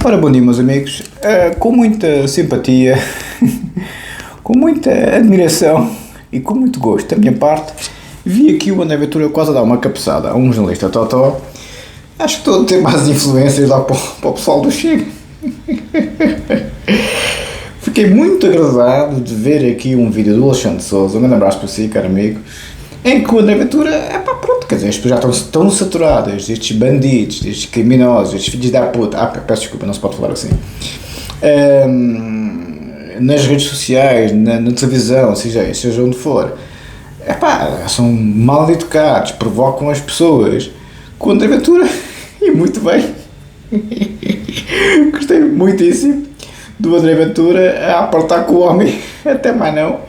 Ora, bom dia, meus amigos. Com muita simpatia, com muita admiração e com muito gosto da minha parte, vi aqui o André Ventura quase a dar uma cabeçada a um jornalista totó. Acho que estou a ter mais influências lá para o pessoal do Chega. Fiquei muito agradado de ver aqui um vídeo do Alexandre Sousa, um grande abraço para si, caro amigo, em que o André Ventura, pronto, quer dizer, as pessoas já estão tão saturadas destes bandidos, destes criminosos, destes filhos da puta, peço desculpa, não se pode falar assim, nas redes sociais, na televisão, seja onde for, são mal educados, provocam as pessoas, com o André Ventura, e muito bem, gostei muitíssimo do André Ventura a apertar com o homem, até mais não.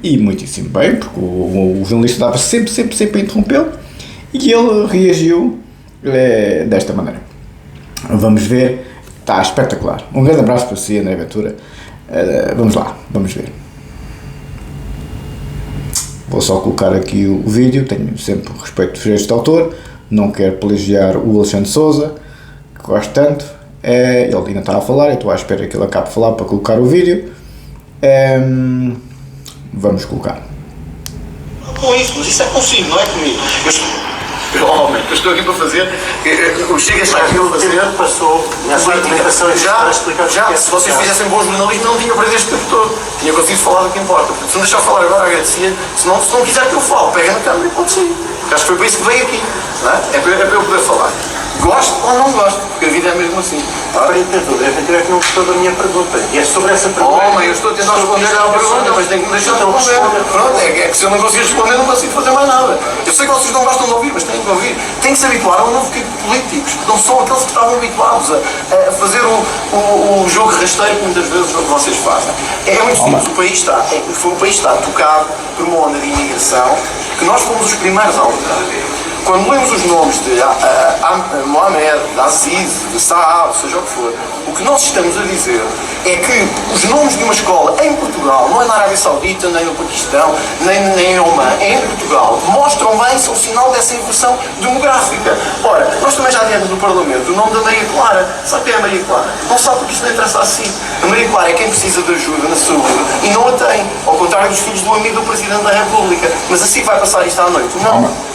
E muitíssimo bem, porque o jornalista estava sempre a interrompê-lo e ele reagiu desta maneira. Vamos ver, está espetacular. Um grande abraço para si, André Ventura. Vamos lá, vamos ver. Vou só colocar aqui o vídeo, tenho sempre respeito por este autor, não quero plagiar o Alexandre Sousa, que gosto tanto. Ele ainda está a falar, eu estou à espera que ele acabe de falar para colocar o vídeo. Vamos colocar. Com isso, mas isso é consigo, não é comigo. Eu estou aqui para fazer. O Chega está aqui para fazer. Passou nessa argumentação já, se vocês fizessem bom jornalismo, não tinha perdido este tempo todo. Tinha conseguido falar do que importa. Se não deixar falar agora, agradecia. Se não quiser que eu fale, pega na câmera e pode sair. Acho que foi para isso que veio aqui. Não é? É para eu poder falar. Gosto ou não gosto, porque a vida é mesmo assim. Aparentemente, o André Ventura é que não gostou da minha pergunta. E é sobre essa pergunta. Eu estou a tentar responder à pergunta, mas tenho que me deixar de responder. Pronto, é que se eu não conseguir responder, não consigo fazer mais nada. Eu sei que vocês não gostam de ouvir, mas têm que ouvir. Têm que se habituar a um novo tipo de políticos. Não são aqueles que estavam habituados a fazer o jogo rasteiro que muitas vezes vocês fazem. É muito simples. O país está tocado por uma onda de imigração que nós fomos os primeiros a alertar. Quando lemos os nomes de Mohamed, de Aziz, de Saad, seja o que for, o que nós estamos a dizer é que os nomes de uma escola em Portugal, não é na Arábia Saudita, nem no Paquistão, nem em Oman, é em Portugal, mostram bem, são sinal dessa inversão demográfica. Ora, nós também já demos no Parlamento o nome da Maria Clara. Sabe quem é a Maria Clara? Não sabe porque isto não interessa assim. A Maria Clara é quem precisa de ajuda na saúde e não a tem, ao contrário dos filhos do amigo do Presidente da República. Mas assim vai passar isto à noite?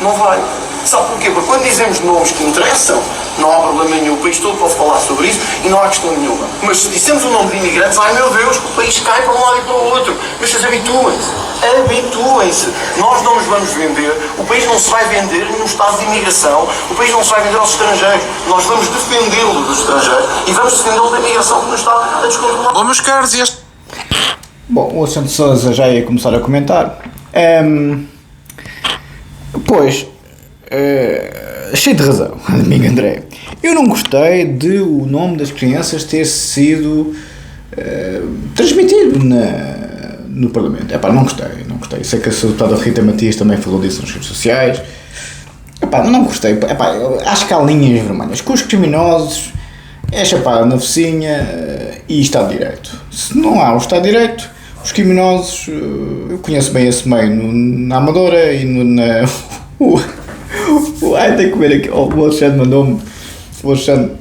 Não vai. Sabe porquê? Porque quando dizemos nomes que interessam, não há problema nenhum, o país todo pode falar sobre isso e não há questão nenhuma. Mas se dissemos o nome de imigrantes, ai meu Deus, que o país cai para um lado e para o outro. Mas vocês habituem-se. Nós não nos vamos vender, o país não se vai vender num estado de imigração, o país não se vai vender aos estrangeiros. Nós vamos defendê-lo dos estrangeiros e vamos defendê-lo da imigração que nos está a descontrolar. Bom, meus caros, e este... Bom, o Alexandre Sousa já ia começar a comentar. Cheio de razão, amigo André. Eu não gostei de o nome das crianças ter sido transmitido no Parlamento. Não gostei. Sei que a sua deputada Rita Matias também falou disso nas redes sociais. Não gostei. Acho que há linhas vermelhas. Com os criminosos é chapada na focinha e Estado de Direito. Se não há o Estado de Direito, os criminosos, eu conheço bem esse meio na Amadora e tem que ver aqui. O Alexandre mandou-me. O Alexandre,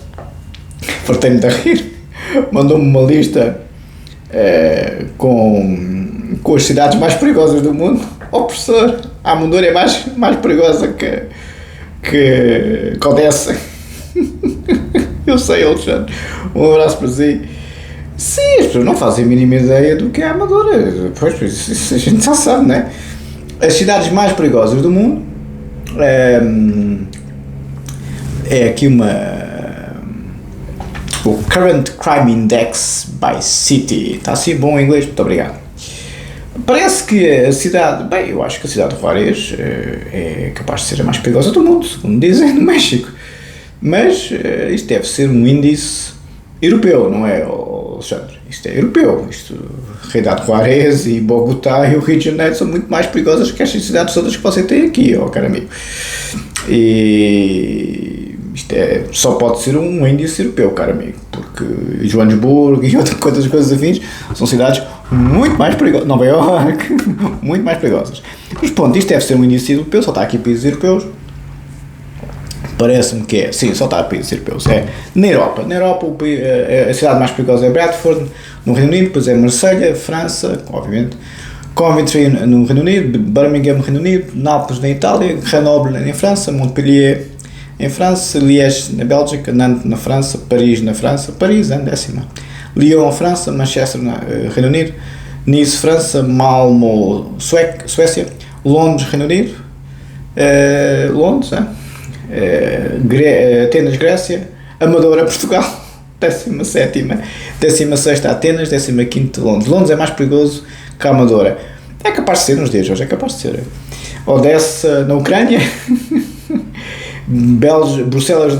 fartei-me de rir, mandou-me uma lista com as cidades mais perigosas do mundo. Professor, a Amadora é mais perigosa que Odessa. Eu sei, Alexandre. Um abraço para si. Sim, as pessoas não fazem a mínima ideia do que é a Amadora. Pois, isso a gente já sabe, não é? As cidades mais perigosas do mundo. É aqui o Current Crime Index by City. Está assim bom em inglês? Muito obrigado. Parece que a cidade, eu acho que a cidade de Juárez é capaz de ser a mais perigosa do mundo, segundo dizem, no México. Mas isto deve ser um índice europeu, não é, Alexandre? Isto é europeu. Ciudad de Juárez e Bogotá e o Rio de Janeiro são muito mais perigosas que estas cidades todas que você tem aqui, caro amigo. E isto só pode ser um índice europeu, caro amigo, porque Joanesburgo e outras coisas afins são cidades muito mais perigosas. Nova Iorque, muito mais perigosas. Mas pronto, isto deve ser um índice europeu, só está aqui países europeus parece-me que é, sim, só está a países europeus, é na Europa. Na Europa a cidade mais perigosa é Bradford, no Reino Unido, depois é Marselha, França, obviamente, Coventry no Reino Unido, Birmingham no Reino Unido, Nápoles na Itália, Grenoble em França, Montpellier em França, Liège na Bélgica, Nantes na França, Paris na França, Paris é 10ª, Lyon França, Manchester Reino Unido, Nice França, Malmö Suécia, Londres Reino Unido, Londres, Atenas Grécia, Amadora Portugal, 17ª, 16ª Atenas, 15ª Londres. Londres é mais perigoso que a Amadora. É capaz de ser nos dias de hoje, é capaz de ser. Odessa na Ucrânia, Bruxelas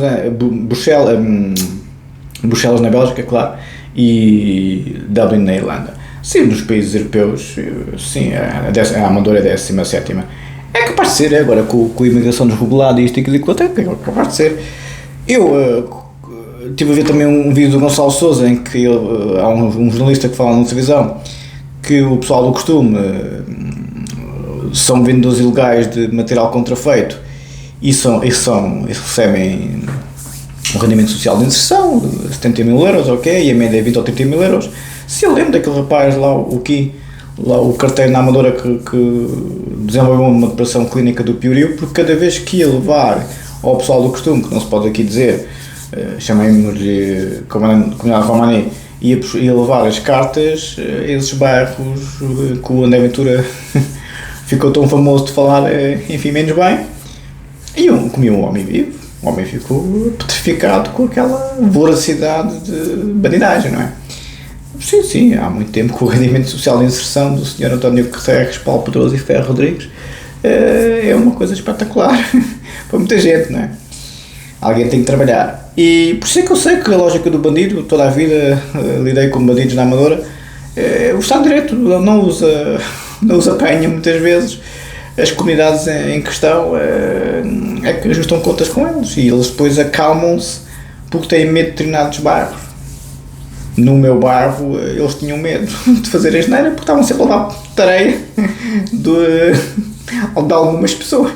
na Bélgica, claro, e Dublin na Irlanda. Sim, nos países europeus, sim, a Amadora é 17ª. É capaz de ser, agora com a imigração desregulada e isto e aquilo, é capaz de ser. Eu estive a ver também um vídeo do Gonçalo Sousa em que há um jornalista que fala na televisão que o pessoal do costume são vendedores ilegais de material contrafeito e recebem um rendimento social de inserção de 70 mil euros, ok, e a média é 20 ou 30 mil euros. Se eu lembro daquele rapaz lá, o carteiro na Amadora que desenvolveu uma operação clínica do Piorio, porque cada vez que ia levar ao pessoal do costume, que não se pode aqui dizer, chamemos-lhe Comunidade Romani, ia levar as cartas a esses bairros que o André Ventura ficou tão famoso de falar, enfim, menos bem, e comia um homem vivo. O homem ficou petrificado com aquela voracidade de bandidagem, não é? Sim, há muito tempo que o rendimento social de inserção do Sr. António Guterres, Paulo Pedroso e Ferro Rodrigues é uma coisa espetacular para muita gente, não é? Alguém tem que trabalhar. E por isso é que eu sei que a lógica do bandido, toda a vida lidei com bandidos na Amadora, o Estado de Direito não os apanha muitas vezes, as comunidades em questão é que ajustam contas com eles e eles depois acalmam-se porque têm medo de determinados bairros. No meu bairro eles tinham medo de fazer a asneira porque estavam sempre a levar tareia de algumas pessoas.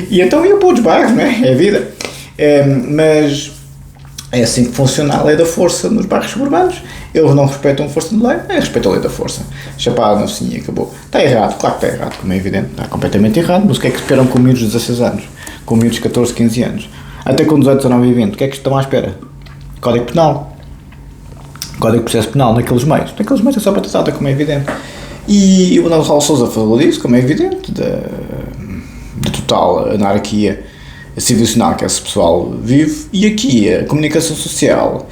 E então iam para outros bairros, não é? É a vida. Mas é assim que funciona a lei da força nos bairros suburbanos. Eles não respeitam a força da lei, respeitam a lei da força. Chapada, assim, acabou. Está errado, claro que está errado, como é evidente. Está completamente errado, mas o que é que esperam com miúdos de 16 anos? Com miúdos de 14, 15 anos? Até com 18, 19 e 20, o que é que estão à espera? Código Penal. Código de Processo Penal, naqueles meios. Naqueles meios é só batata, como é evidente. E o Gonçalo Sousa falou disso, como é evidente, da total anarquia civilizacional que esse pessoal vive. E aqui a comunicação social,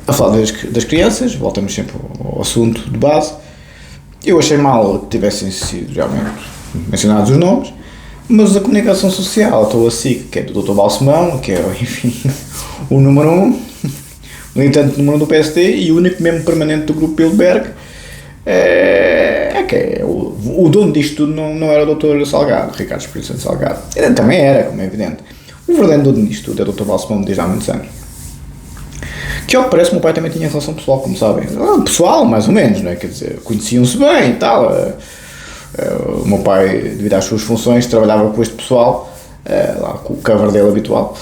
a falar das crianças, voltamos sempre ao assunto de base. Eu achei mal que tivessem sido realmente mencionados os nomes, mas a comunicação social, estou assim, que é do Dr. Balsemão, que é, enfim, o número 1, militante número 1 do PSD e o único membro permanente do grupo Bilderberg, o dono disto tudo não era o Dr. Salgado, Ricardo Espírito Santo Salgado. Ele também era, como é evidente. O verdadeiro dono disto tudo é o Dr. Balsemão desde há muitos anos. Que ao que parece, o meu pai também tinha relação pessoal, como sabem. Pessoal, mais ou menos, não é? Quer dizer, conheciam-se bem e tal. O meu pai, devido às suas funções, trabalhava com este pessoal, lá com o cover dele habitual.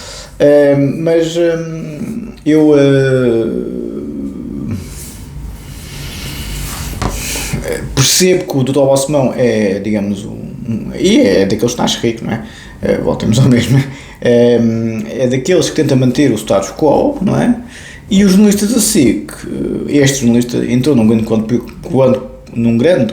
Mas eu percebo que o Dr. Balsemão é, digamos, e é daqueles que nasce rico, não é? Voltemos ao mesmo. É daqueles que tenta manter o status quo, não é? E os jornalistas da SIC, este jornalista entrou num grande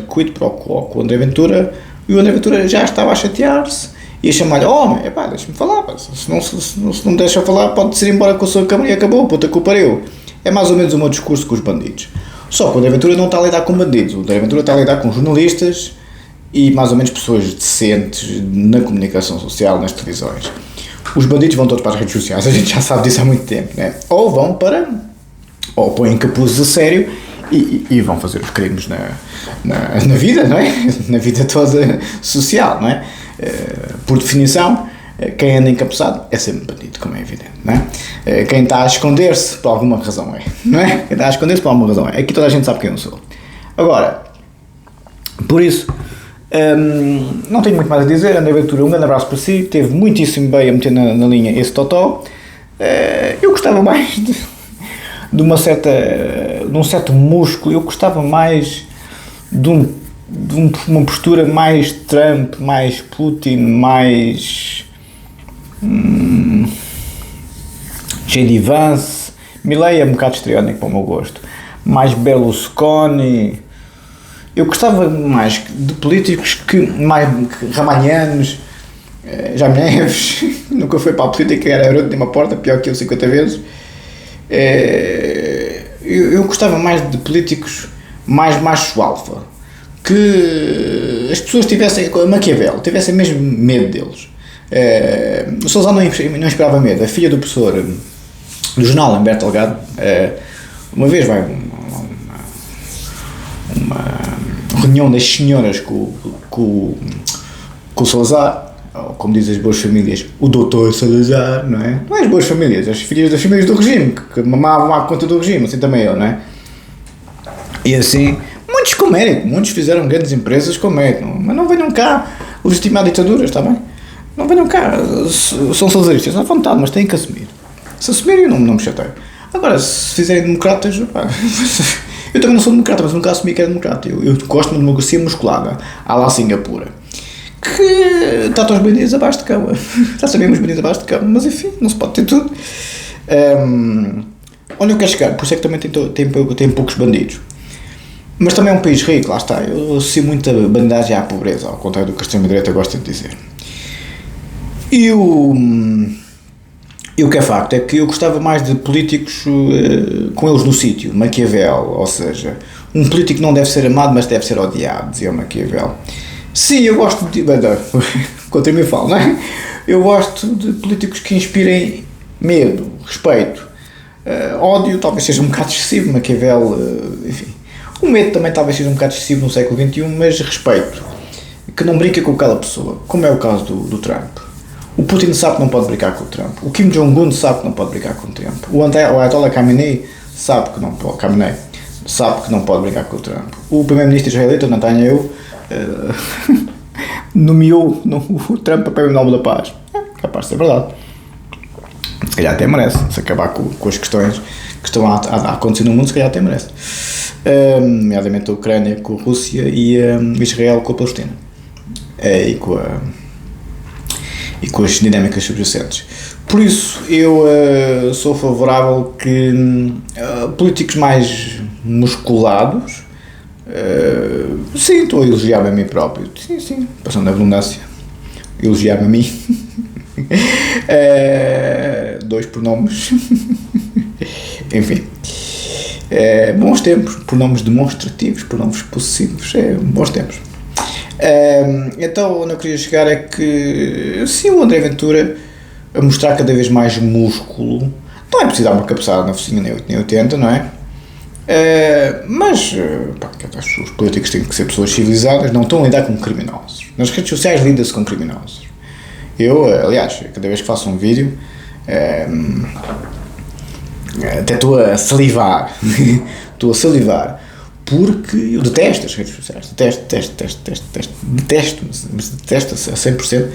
quid pro quo com o André Ventura, e o André Ventura já estava a chatear-se e a chamar-lhe: homem, deixa-me falar, se não me deixa falar pode ser embora com a sua câmara e acabou, puta que o pariu. É mais ou menos o meu discurso com os bandidos. Só que o André Ventura não está a lidar com bandidos, o André Ventura está a lidar com jornalistas e mais ou menos pessoas decentes na comunicação social, nas televisões. Os bandidos vão todos para as redes sociais, a gente já sabe disso há muito tempo, né? Ou põem capuzes a sério e vão fazer os crimes na vida, não é? Na vida toda social, não é? Por definição, quem anda encapuçado é sempre bandido, como é evidente, não é? Quem está a esconder-se por alguma razão não é? Quem está a esconder-se por alguma razão Aqui toda a gente sabe quem eu sou. Agora, por isso, Não tenho muito mais a dizer. André Ventura, um grande abraço para si, teve muitíssimo bem a meter na linha esse totó. Eu gostava mais de um certo músculo, eu gostava mais de uma postura mais Trump, mais Putin, mais J.D. Vance. Milei é um bocado histriónico para o meu gosto, mais Berlusconi. Eu gostava mais de políticos mais ramalhianos. Jaime Neves nunca foi para a política, era garoto de uma porta, pior que eu 50 vezes. Eu gostava mais de políticos mais macho alfa, que as pessoas tivessem, Maquiavel, tivessem mesmo medo deles. O Salazar não inspirava medo. A filha do professor do jornal, Humberto Delgado, uma vez vai uma reunião das senhoras com o Salazar, ou como dizem as boas famílias, o doutor Salazar, não é? Não é as boas famílias, as filhas das famílias do regime, que mamavam à conta do regime, assim também eu, não é? E assim, muitos com mérito, muitos fizeram grandes empresas com mérito, mas não venham cá legitimar ditaduras, está bem? Não venham cá, são salazaristas, à vontade, mas têm que assumir. Se assumirem, não me chateio. Agora, se fizerem democratas, pá, eu também não sou democrata, mas nunca assumi que era democrata. Eu gosto de uma democracia musculada, à lá Singapura, que trata os bandidos abaixo de cama. Já sabemos os bandidos abaixo de cama, mas enfim, não se pode ter tudo. Onde eu quero chegar, por isso é que também tem poucos bandidos. Mas também é um país rico, lá está. Eu associo muita bandidagem à pobreza, ao contrário do que a extrema-direita gosta de dizer. E o que é facto é que eu gostava mais de políticos com eles no sítio, Maquiavel, ou seja, um político não deve ser amado, mas deve ser odiado, dizia o Maquiavel. Sim, eu gosto de... Contra mim falo, não é? Eu gosto de políticos que inspirem medo, respeito. Ódio talvez seja um bocado excessivo, Maquiavel, enfim. O medo também talvez seja um bocado excessivo no século XXI, mas respeito. Que não brinca com aquela pessoa, como é o caso do Trump. O Putin sabe que não pode brincar com o Trump. O Kim Jong-un sabe que não pode brincar com o Trump. O Ayatollah Khamenei sabe que não pode brincar com o Trump. O primeiro-ministro israelita, Netanyahu, nomeou o Trump para o Prémio Nobel da Paz. Capaz de ser verdade. Se calhar até merece. Se acabar com as questões que estão a acontecer no mundo, se calhar até merece. Nomeadamente a Ucrânia com a Rússia e Israel com a Palestina. E com as dinâmicas subjacentes. Por isso, eu sou favorável que políticos mais musculados, sim, estou a elogiar-me a mim próprio, sim, passando a redundância, elogiar-me a mim, 2 pronomes, enfim, bons tempos, pronomes demonstrativos, pronomes possessivos, bons tempos. Então, onde eu queria chegar é que, sim, o André Ventura a mostrar cada vez mais músculo, não é preciso dar uma cabeçada na focinha nem 80, não é? Mas os políticos têm que ser pessoas civilizadas, não estão a lidar com criminosos. Nas redes sociais lida-se com criminosos. Eu, aliás, cada vez que faço um vídeo, até estou a salivar, porque eu detesto as redes sociais, detesto a 100%,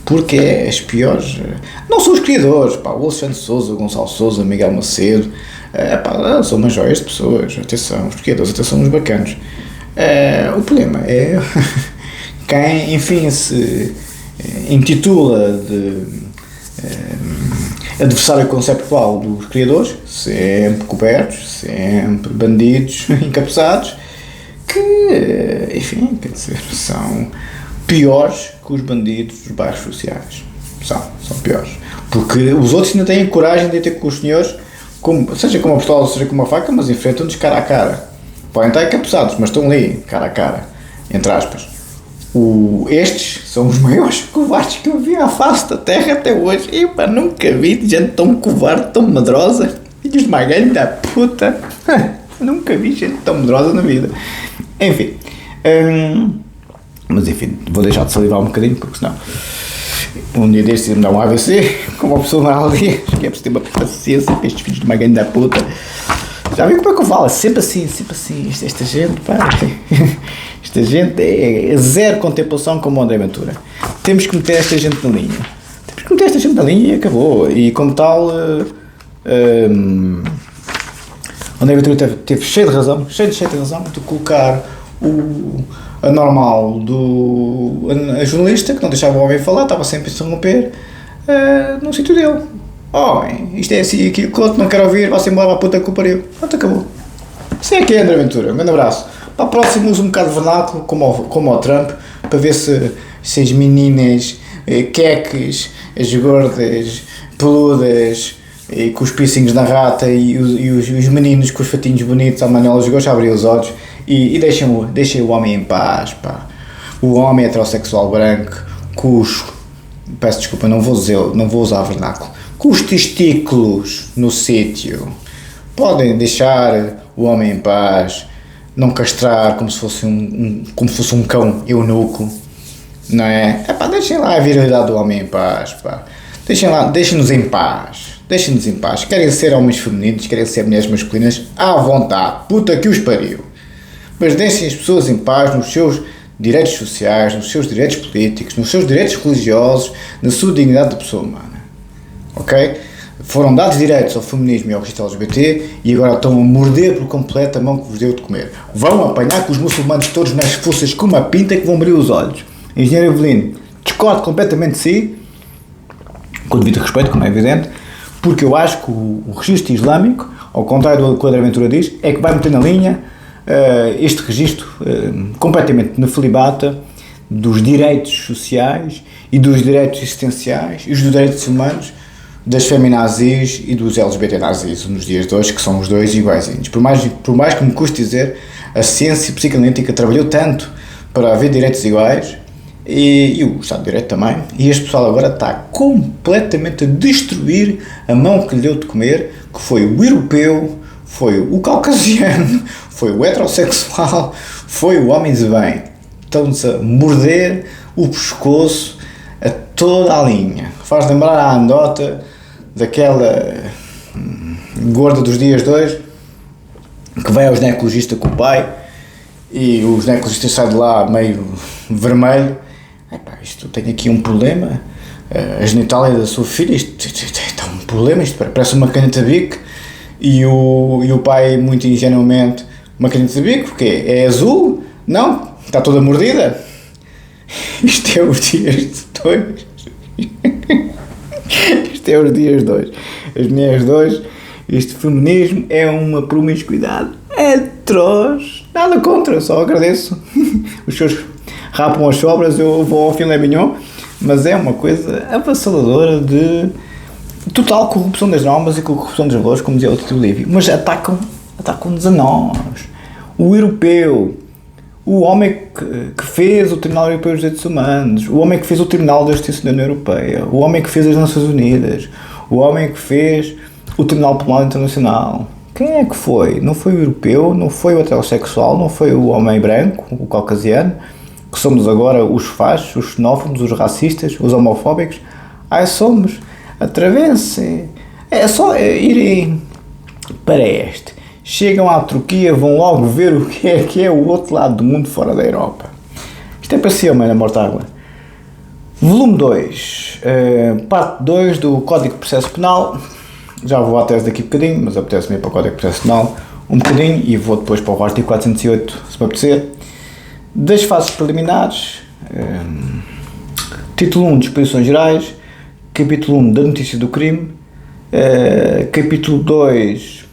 porque é as piores, não são os criadores, o Alexandre Sousa, o Gonçalo Sousa, Miguel Macedo, são umas joias de pessoas, atenção, os criadores até são uns bacanos. O problema é quem, enfim, se intitula de adversário conceptual dos criadores, sempre cobertos, sempre bandidos encabeçados, que, enfim, quer dizer, são piores que os bandidos dos bairros sociais. São piores. Porque os outros ainda têm coragem de ter com os senhores, seja com uma pistola, seja com uma faca, mas enfrentam-nos cara a cara. Podem estar encabeçados, mas estão ali, cara a cara, entre aspas. Estes são os maiores covardes que eu vi à face da terra até hoje. E nunca vi gente tão covarde, tão medrosa. Filhos de uma grande da puta. Nunca vi gente tão medrosa na vida. Enfim. Mas enfim, vou deixar de salivar um bocadinho, porque senão um dia destes ia me dar um AVC, como uma pessoa na aldeia. Acho que é preciso ter uma paciência para estes filhos de uma grande da puta. Já viu como é que eu falo? Sempre assim, esta gente, Esta gente é zero contemplação como o André Ventura. Temos que meter esta gente na linha. Temos que meter esta gente na linha e acabou. E como tal, André Ventura teve cheio de razão de colocar a normal a jornalista, que não deixava o homem falar, estava sempre a interromper, no sítio dele. Isto é assim, aqui, o outro não quer ouvir, vai-se embora à puta que o pariu. Pronto, acabou. Isso é aqui, André Ventura. Um grande abraço. Para a próxima uso um bocado de vernáculo, como ao Trump, para ver se as meninas queques, as gordas, peludas, com os piercings na rata e os meninos com os fatinhos bonitos, a Manuela Gosta a abrir os olhos e deixem o homem em paz, pá. O homem heterossexual branco, peço desculpa, não vou usar vernáculo, com os testículos no sítio, podem deixar o homem em paz, não castrar como se fosse um cão eunuco, não é? Deixem lá a virilidade do homem em paz, pá. Deixem-nos em paz. Querem ser homens femininos, querem ser mulheres masculinas, à vontade, puta que os pariu. Mas deixem as pessoas em paz nos seus direitos sociais, nos seus direitos políticos, nos seus direitos religiosos, na sua dignidade de pessoa humana. Ok? Foram dados direitos ao feminismo e ao registro LGBT e agora estão a morder por completo a mão que vos deu de comer. Vão apanhar com os muçulmanos todos nas forças com uma pinta que vão abrir os olhos. Engenheiro Evelino, discordo completamente de si, com o devido respeito, como é evidente, porque eu acho que o registro islâmico, ao contrário do que o André Ventura diz, é que vai meter na linha este registro completamente na filibata dos direitos sociais e dos direitos existenciais e dos direitos humanos das feminazis e dos LGBT nazis nos dias de hoje, que são os dois iguaizinhos. Por mais que me custe dizer, a ciência psicanalítica trabalhou tanto para haver direitos iguais e o Estado de Direito também, e este pessoal agora está completamente a destruir a mão que lhe deu de comer, que foi o europeu, foi o caucasiano, foi o heterossexual, foi o homem de bem. Estão-nos a morder o pescoço a toda a linha. Faz lembrar a anedota daquela gorda dos dias 2 que vai ao ginecologista com o pai e o ginecologista sai de lá meio vermelho. Isto tem aqui um problema, a genitália da sua filha, isto é um problema, isto parece uma caneta Bic. E o pai, muito ingenuamente, uma caneta de bico, porque é azul? Não, está toda mordida. Isto é os dias 2. Isto é os dias 2. As mulheres 2, este feminismo é uma promiscuidade atroz. Nada contra, só agradeço. Os seus rapam as sobras, eu vou ao filé mignon, mas é uma coisa avassaladora de total corrupção das normas e corrupção dos valores, como dizia o Tito Livio. Mas atacam-nos a nós, o europeu, o homem que fez o Tribunal Europeu dos Direitos Humanos, o homem que fez o Tribunal da Justiça da União Europeia, o homem que fez as Nações Unidas, o homem que fez o Tribunal Penal Internacional. Quem é que foi? Não foi o europeu, não foi o heterossexual, não foi o homem branco, o caucasiano, que somos agora os fachos, os xenófobos, os racistas, os homofóbicos. Somos. Atravessem. É só irem para este. Chegam à Turquia, vão logo ver o que é o outro lado do mundo fora da Europa. Isto é para si, na Mortágua. Volume 2, parte 2 do Código de Processo Penal. Já vou à tese daqui a bocadinho, mas apetece-me ir para o Código de Processo Penal um bocadinho e vou depois para o artigo 408, se me apetecer. Das fases preliminares, título 1, disposições gerais, capítulo 1, da notícia do crime, capítulo 2,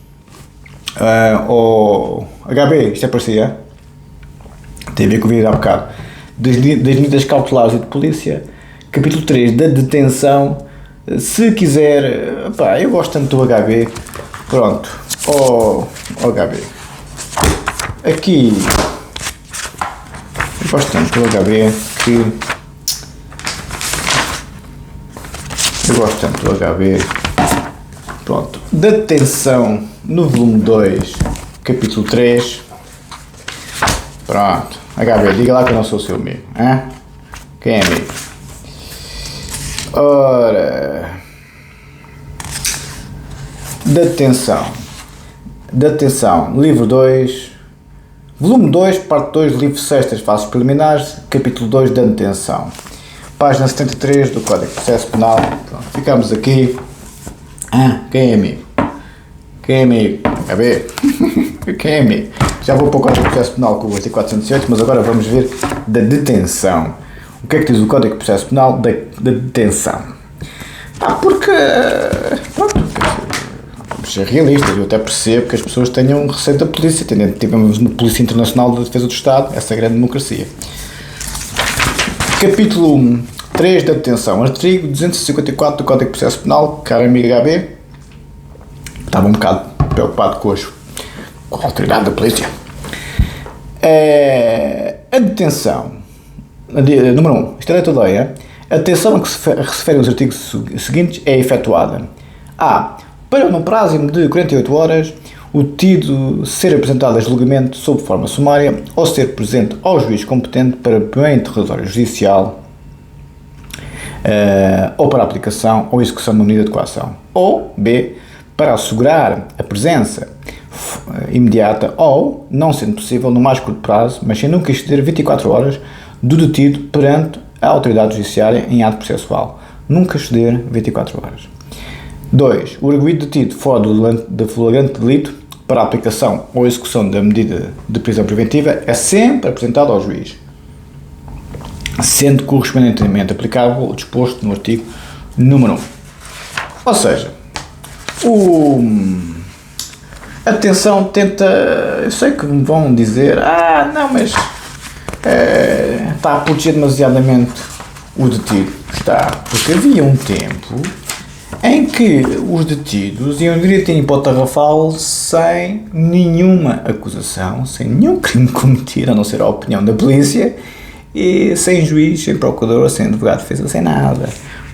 o HB, isto é para si, tem a ver com o vídeo há bocado, das medidas cautelares e de polícia, capítulo 3, da detenção. Se quiser, eu gosto tanto do HB, pronto, HB, aqui, eu gosto tanto do HB que, eu gosto tanto do HB, pronto, da detenção no volume 2, capítulo 3, pronto, HB, diga lá que eu não sou seu amigo, hein? Quem é amigo? Ora, da detenção, livro 2, Volume 2, parte 2, livro 6 das fases preliminares, capítulo 2 da detenção. Página 73 do Código de Processo Penal. Pronto, ficamos aqui. Quem é amigo? Quem é amigo? A ver? Quem é amigo? Já vou para o Código de Processo Penal com o artigo 408, mas agora vamos ver da detenção. O que é que diz o Código de Processo Penal da detenção? Porque, pronto, vamos ser realistas, eu até percebo que as pessoas tenham receio da polícia, tivemos no Polícia Internacional da Defesa do Estado, essa grande democracia. Capítulo 3 da detenção, artigo 254 do Código de Processo Penal, caro amigo HB, estava um bocado preocupado com a autoridade da polícia. A detenção, número 1, isto é letra da lei, a detenção a que se referem os artigos seguintes é efetuada: A. Para no prazo de 48 horas, o detido ser apresentado a julgamento sob forma sumária ou ser presente ao juiz competente para meio interrogatório judicial ou para aplicação ou execução de uma medida de coação. Ou B. Para assegurar a presença imediata ou, não sendo possível, no mais curto prazo, mas sem nunca exceder 24 horas, do detido perante a autoridade judiciária em ato processual. Nunca exceder 24 horas. 2. O arguido detido fora do flagrante delito para a aplicação ou execução da medida de prisão preventiva é sempre apresentado ao juiz, sendo correspondentemente aplicável o disposto no artigo número 1. Ou seja, a detenção tenta, eu sei que me vão dizer, não, mas está a proteger demasiadamente o detido. Está, porque havia um tempo em que os detidos iam direto em hipotarrafal sem nenhuma acusação, sem nenhum crime cometido, a não ser a opinião da polícia, e sem juiz, sem procurador, sem advogado de defesa, sem nada.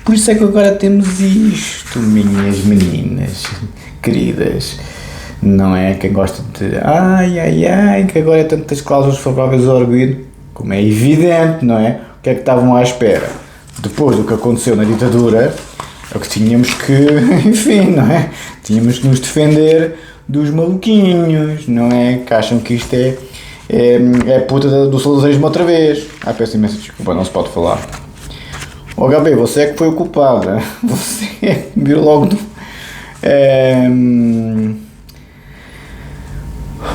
Por isso é que agora temos isto, minhas meninas queridas. Não é? Quem gosta de que agora é tantas cláusulas favoráveis ao arguido, como é evidente, não é? O que é que estavam à espera? Depois do que aconteceu na ditadura, é o que tínhamos que, enfim, não é? Tínhamos que nos defender dos maluquinhos, não é? Que acham que isto é puta do salazarismo outra vez. Peço imensa desculpa, não se pode falar. HB, você é que foi o culpado, né? Você é que viu logo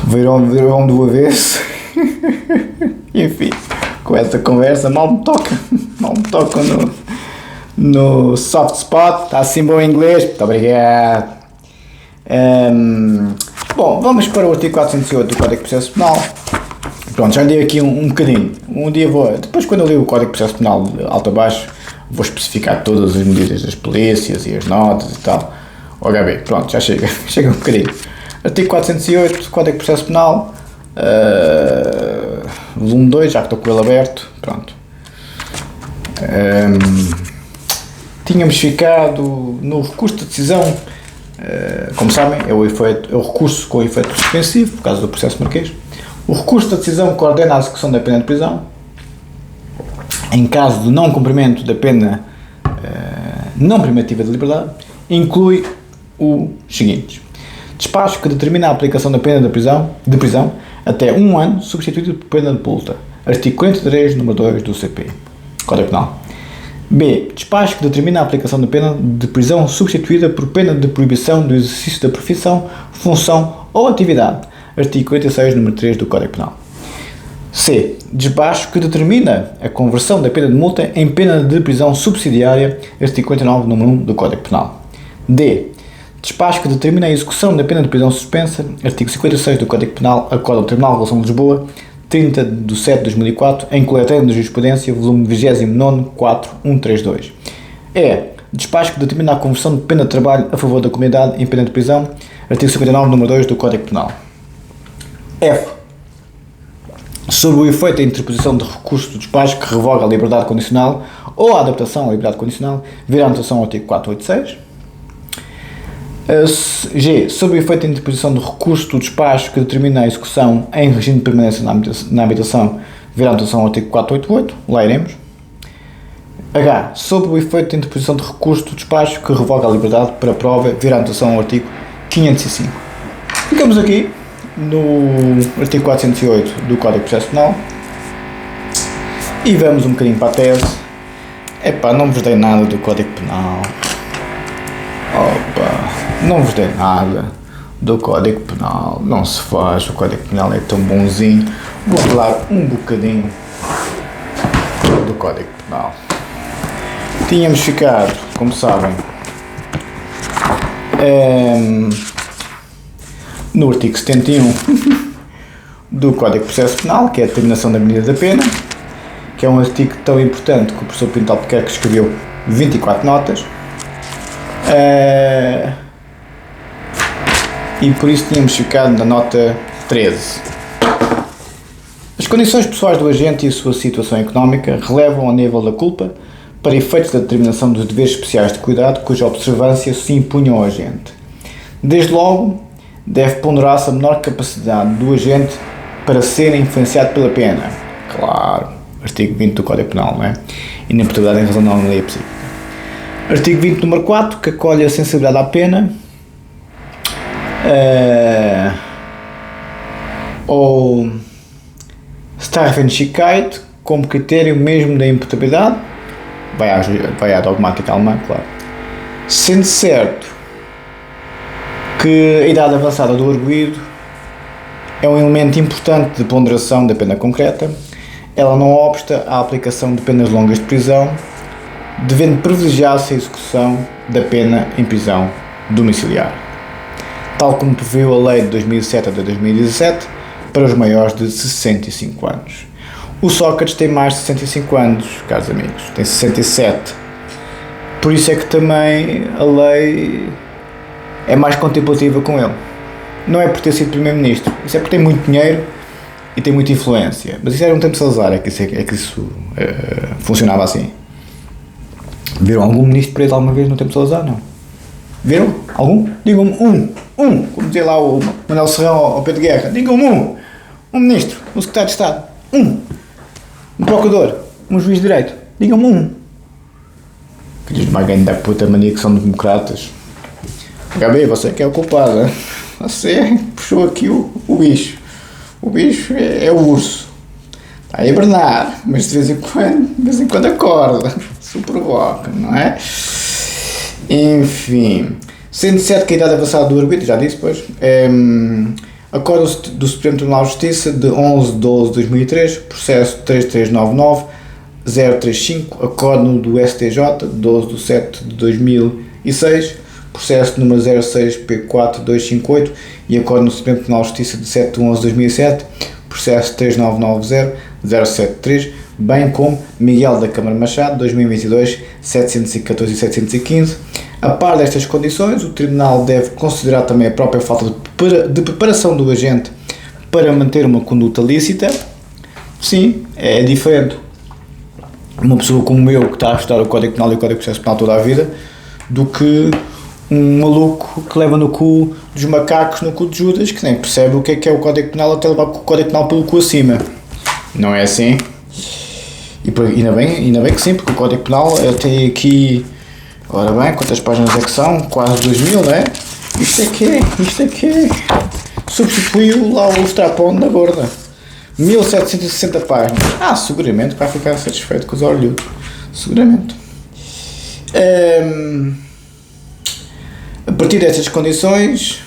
virou do avesso. Enfim, com essa conversa mal me toca no soft spot. Está assim bom em inglês, muito obrigado. Bom, vamos para o artigo 408 do Código de Processo Penal. Pronto, já li aqui um bocadinho. Um dia depois quando eu li o Código de Processo Penal de alto a baixo, vou especificar todas as medidas das polícias e as notas e tal. HB, pronto, já chega um bocadinho. Artigo 408 do Código de Processo Penal, volume 2, já que estou com ele aberto, pronto. Tínhamos ficado no recurso de decisão, como sabem, é o recurso com efeito suspensivo, por causa do processo marquês. O recurso de decisão que ordena a execução da pena de prisão, em caso de não cumprimento da pena não privativa de liberdade, inclui os seguintes: despacho que determina a aplicação da pena de prisão até 1 ano, substituído por pena de multa. Artigo 43, número 2 do CP, Código Penal. B. Despacho que determina a aplicação da pena de prisão substituída por pena de proibição do exercício da profissão, função ou atividade. Artigo 46, número 3 do Código Penal. C. Despacho que determina a conversão da pena de multa em pena de prisão subsidiária. Artigo 49, número 1 do Código Penal. D. Despacho que determina a execução da pena de prisão suspensa. Artigo 56 do Código Penal, Acordo do Tribunal de Relação de Lisboa, 30 de setembro de 2004, em coletânea de jurisprudência, volume 29, 4132. E. Despacho que determina a conversão de pena de trabalho a favor da comunidade em pena de prisão. Artigo 59, número 2 do Código Penal. F. Sob o efeito da interposição de recurso do despacho que revoga a liberdade condicional ou a adaptação à liberdade condicional, vir a anotação ao artigo 486. G. Sob o efeito da interposição de recurso do despacho que determina a execução em regime de permanência na habitação, vir a anotação ao artigo 488, lá iremos. H. Sob o efeito da interposição de recurso do despacho que revoga a liberdade para prova, vir a anotação ao artigo 505. Ficamos aqui. no artigo 408 do Código de Processo Penal e vamos um bocadinho para a tese. Epá, não vos dei nada do Código Penal. Opa, não vos dei nada do Código Penal. Não se faz, o Código Penal é tão bonzinho. Vou falar um bocadinho do Código Penal. Tínhamos ficado, como sabem, no artigo 71 do Código de Processo Penal, que é a determinação da medida da pena, que é um artigo tão importante que o professor Pinto Albuquerque escreveu 24 notas, e por isso tínhamos ficado na nota 13. As condições pessoais do agente e a sua situação económica relevam ao nível da culpa para efeitos da determinação dos deveres especiais de cuidado cuja observância se impunha ao agente. Desde logo, deve ponderar-se a menor capacidade do agente para ser influenciado pela pena. Claro, artigo 20 do Código Penal, não é? Inaptidade em razão da anomalia psíquica. Artigo 20, número 4, que acolhe a sensibilidade à pena, ou Strafenfähigkeit, como critério mesmo da imputabilidade, vai à dogmática alemã, claro. Sendo certo que a idade avançada do arguido é um elemento importante de ponderação da pena concreta, ela não obsta à aplicação de penas longas de prisão, devendo privilegiar-se a execução da pena em prisão domiciliar, tal como previu a Lei de 2007 a 2017 para os maiores de 65 anos. O Sócrates tem mais de 65 anos, caros amigos, tem 67. Por isso é que também a lei é mais contemplativa com ele. Não é por ter sido primeiro-ministro, isso é porque tem muito dinheiro e tem muita influência. Mas isso era um tempo de Salazar, é que isso funcionava assim. Viram algum ministro preso alguma vez no tempo de Salazar? Não. Viram? Algum? Digam-me um. Como dizia lá o Manuel Serrão ao Pedro Guerra. Digam-me um ministro, um secretário de Estado. Um procurador, um juiz de direito. Digam-me um. Filhos de uma grande da puta mania que são democratas. Gabi, você que é o culpado, hein? Você puxou aqui o bicho. O bicho é o urso. Está a hibernar, mas de vez em quando acorda. Se o provoca, não é? Enfim. Sendo certo que a idade avançada do arbítrio, já disse, pois, acordo do Supremo Tribunal de Justiça de 11/12/2003, processo 3399-035, acordo do STJ de 12/7/2006, processo número 06P4258 e acordo no Supremo Tribunal de Justiça de 7/11/2007, processo 3990-073, bem como Miguel da Câmara Machado, 2022, 714 e 715. A par destas condições, o Tribunal deve considerar também a própria falta de preparação do agente para manter uma conduta lícita. Sim, é diferente uma pessoa como eu, que está a estudar o Código Penal e o Código de Processo Penal toda a vida, do que um maluco que leva no cu dos macacos, no cu de Judas, que nem percebe o que é o Código Penal até levar o Código Penal pelo cu acima. Não é assim? E ainda bem que sim, porque o Código Penal tem aqui, ora bem, quantas páginas é que são? Quase 2000, não é? Isto é que substituiu lá o Strapon da gorda. 1760 páginas. Seguramente vai ficar satisfeito com os orelhudos. Seguramente. A partir destas condições,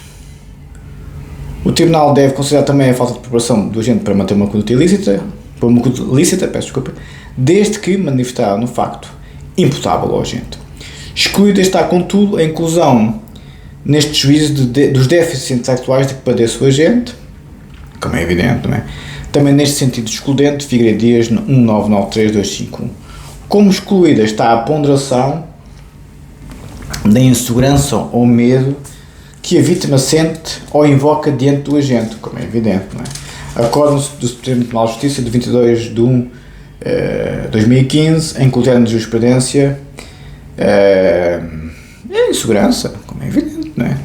o Tribunal deve considerar também a falta de preparação do agente para manter uma conduta ilícita, desde que manifestar no facto imputável ao agente. Excluída está, contudo, a inclusão neste juízo dos déficits intelectuais de que padece o agente, como é evidente, não é? Também neste sentido excludente, Figueiredo Dias 1993251. Como excluída está a ponderação da insegurança ou medo que a vítima sente ou invoca diante do agente, como é evidente, não é? Acordo do Supremo Tribunal de Justiça de 22/1/2015, em critério de jurisprudência, é insegurança, como é evidente, não é?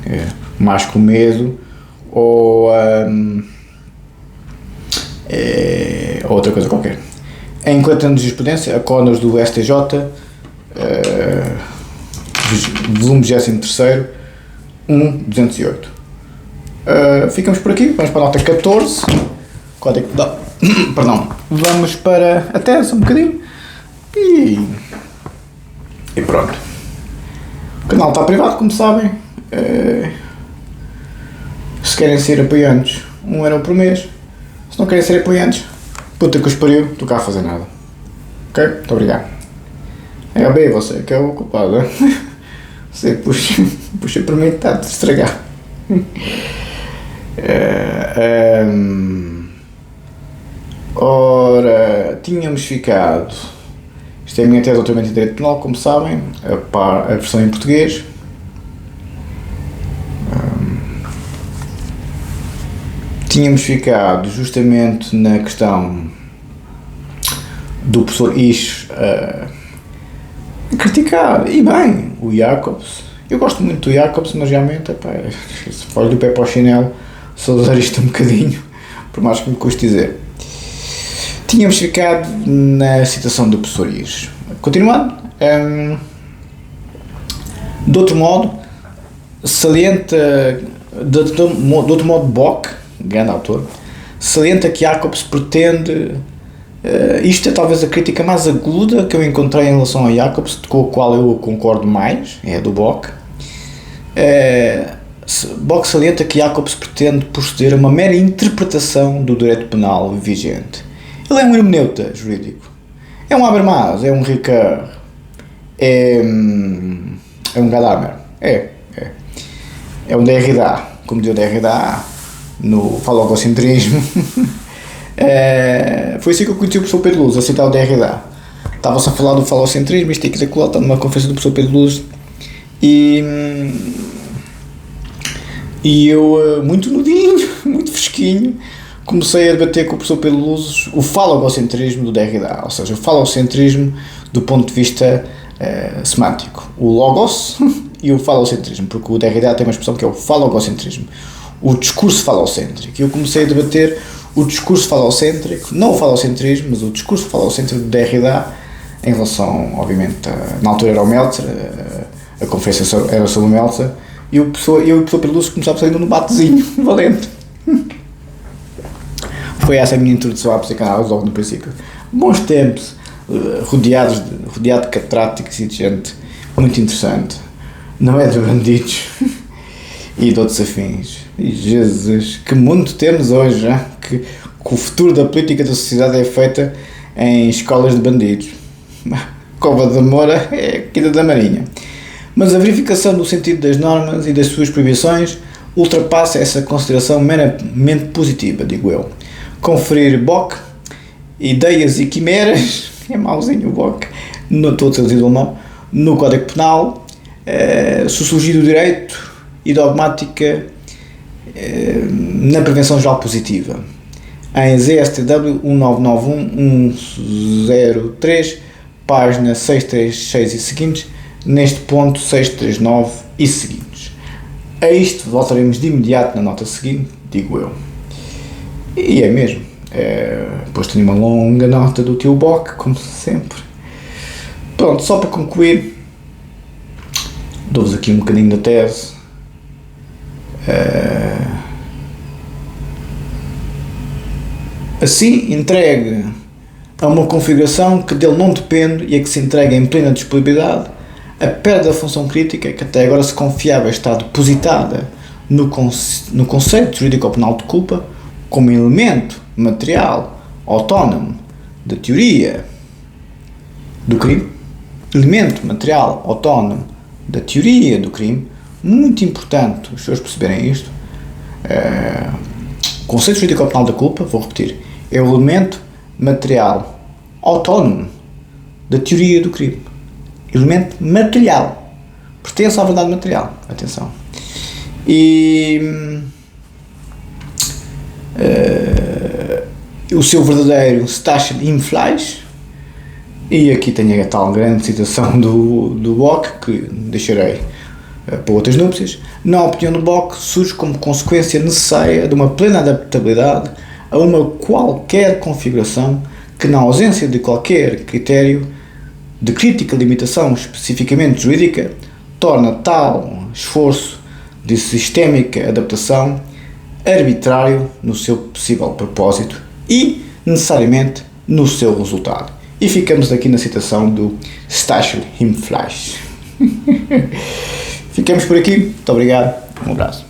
Mais que o medo ou outra coisa qualquer. Em critério de jurisprudência, acordos do STJ, volume 23º, 1/208. Ficamos por aqui, vamos para a nota 14, código perdão, vamos para a tese um bocadinho e pronto. O canal está privado, como sabem. Se querem ser apoiantes, €1 por mês. Se não querem ser apoiantes, puta que os pariu, estou cá a fazer nada. Ok? Muito obrigado. É bem você que é o culpado. Você puxa para mim, está a te estragar. Ora, tínhamos ficado. Isto é a minha tese doutoramento em Direito Penal, como sabem, a versão em português. Tínhamos ficado justamente na questão do professor Isch criticar, e bem, o Jacobs. Eu gosto muito do Jacobs, mas realmente, se for do pé para o chinelo, só usar isto um bocadinho, por mais que me custe dizer. Tínhamos ficado na citação do professor Isch. Continuando, de outro modo, salienta, de outro modo, Bock, grande autor, salienta que Jacobs pretende, isto é talvez a crítica mais aguda que eu encontrei em relação a Jacobs, com a qual eu concordo mais, é a do Bock. Bock salienta que Jacobs pretende proceder a uma mera interpretação do direito penal vigente. Ele é um hermeneuta jurídico, é um Habermas, é um Ricard, é um Gadamer, é um Derrida, como diz o Derrida no falogocentrismo. Foi assim que eu conheci o professor Pedro Luz, a citar o Derrida. Estava-se a falar do falocentrismo, isto aqui daquilo, está numa conferência do professor Pedro Luz, e eu, muito nudinho, muito fresquinho, comecei a debater com o professor Pedro Luz o falogocentrismo do Derrida, ou seja, o falocentrismo do ponto de vista semântico, o logos e o falocentrismo, porque o Derrida tem uma expressão que é o falogocentrismo, o discurso falocêntrico, e eu comecei a debater o discurso falocêntrico, não o falocentrismo, mas o discurso falocêntrico do Derrida em relação, obviamente, na altura era o Meltzer, a conferência era sobre o Meltzer, e o professor Pedro Luz começou a fazer um debatezinho valente. Foi essa a minha introdução à psicanálise logo no princípio. Bons tempos, rodeado de catedráticos e de gente muito interessante, não é de bandidos e de outros afins. E Jesus, que mundo temos hoje, hein? Que o futuro da política da sociedade é feita em escolas de bandidos. Cova da Moura é a Quinta da Marinha. Mas a verificação do sentido das normas e das suas proibições ultrapassa essa consideração meramente positiva, digo eu. Conferir Bock, ideias e quimeras, é mauzinho o Bock, não estou a traduzir do alemão, no Código Penal, sociologia do direito e dogmática na prevenção geral positiva, em ZSTW 1991-103, página 636 e seguintes, neste ponto 639 e seguintes. A isto voltaremos de imediato na nota seguinte, digo eu. E é mesmo. Depois tenho uma longa nota do tio Bock, como sempre. Pronto, só para concluir, dou-vos aqui um bocadinho da tese. Assim, entregue a uma configuração que dele não depende e a que se entrega em plena disponibilidade, a perda da função crítica, que até agora se confiava estar depositada no conceito jurídico-penal de culpa, como elemento material autónomo da teoria do crime, elemento material autónomo da teoria do crime, muito importante os senhores perceberem isto, conceito jurídico-penal da culpa, vou repetir, é o elemento material autónomo da teoria do crime, elemento material, pertence à verdade material, atenção, e o seu verdadeiro Stachel im Fleisch, e aqui tenho a tal grande citação do Bock, que deixarei para outras núpcias. Na opinião do Bock, surge como consequência necessária de uma plena adaptabilidade a uma qualquer configuração que, na ausência de qualquer critério de crítica limitação especificamente jurídica, torna tal esforço de sistémica adaptação arbitrário no seu possível propósito e, necessariamente, no seu resultado. E ficamos aqui na citação do Stachel im Fleisch. Ficamos por aqui. Muito obrigado. Um abraço.